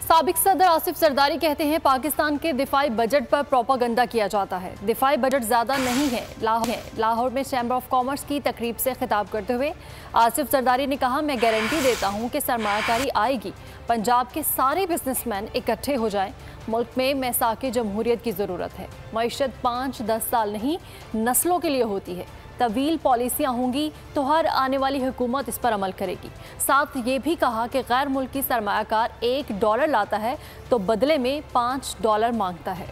साबिक सदर आसिफ जरदारी कहते हैं पाकिस्तान के दिफाई बजट पर प्रोपागंडा किया जाता है। दिफाई बजट ज़्यादा नहीं है। लाहौर में चैम्बर ऑफ कॉमर्स की तकरीब से खिताब करते हुए आसिफ जरदारी ने कहा, मैं गारंटी देता हूं कि सरमायाकारी आएगी। पंजाब के सारे बिजनेसमैन इकट्ठे हो जाएं। मुल्क में मैसाके जमहूरियत की ज़रूरत है। मईशत 5-10 साल नहीं, नस्लों के लिए होती है। तवील पॉलिसियाँ होंगी तो हर आने वाली हुकूमत इस पर अमल करेगी। साथ ये भी कहा कि गैर मुल्की सरमायाकार $1 लाता है तो बदले में $5 मांगता है।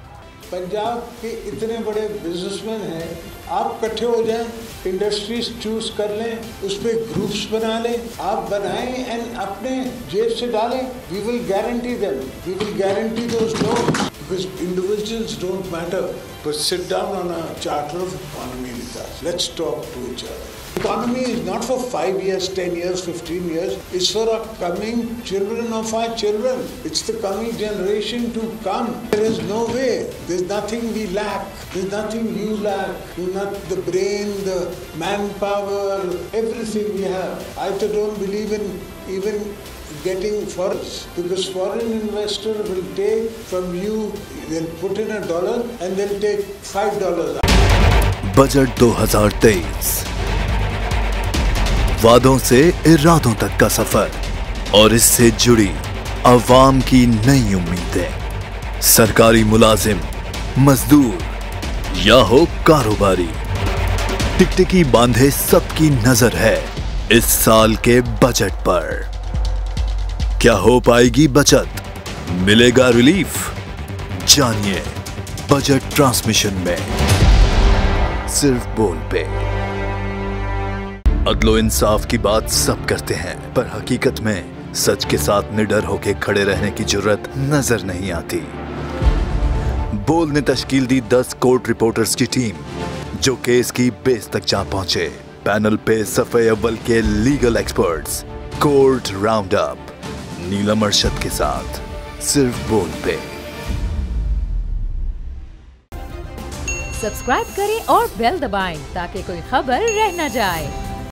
पंजाब के इतने बड़े बिजनेसमैन हैं, आप इकट्ठे हो जाएं, इंडस्ट्रीज चूज कर लें, उसमें ग्रुप्स बना लें, आप बनाएं एंड अपने जेब से डालें। We will guarantee them, we will guarantee those loans because individuals don't matter, but sit down on a charter of economy with us. Let's talk to each other. Economy is not for 5 years, 10 years, 15 years. It's for our coming children of our children. It's the coming generation to come. There is no way. There's nothing we lack. There's nothing you lack. Not the brain, the manpower, everything we have. I don't believe in even getting foreigners, because foreign investor will take from you, they'll put in $1 and they'll take $5 out. Budget 2023, वादों से इरादों तक का सफर और इससे जुड़ी अवाम की नई उम्मीदें। सरकारी मुलाजिम, मजदूर या हो कारोबारी, टिकटिकी बांधे सबकी नजर है इस साल के बजट पर। क्या हो पाएगी बचत? मिलेगा रिलीफ? जानिए बजट ट्रांसमिशन में, सिर्फ बोल पे। अदलो इंसाफ की बात सब करते हैं, पर हकीकत में सच के साथ निडर होके खड़े रहने की जुर्रत नजर नहीं आती। बोल ने तश्कील दी 10 कोर्ट रिपोर्टर्स की टीम, जो केस की बेस तक जा पहुंचे। पैनल पे सफे अव्वल के legal experts, court round up Neelam Arshad के साथ, सिर्फ बोल पे। सब्सक्राइब करें और बेल दबाएं ताकि कोई खबर रह न जाए।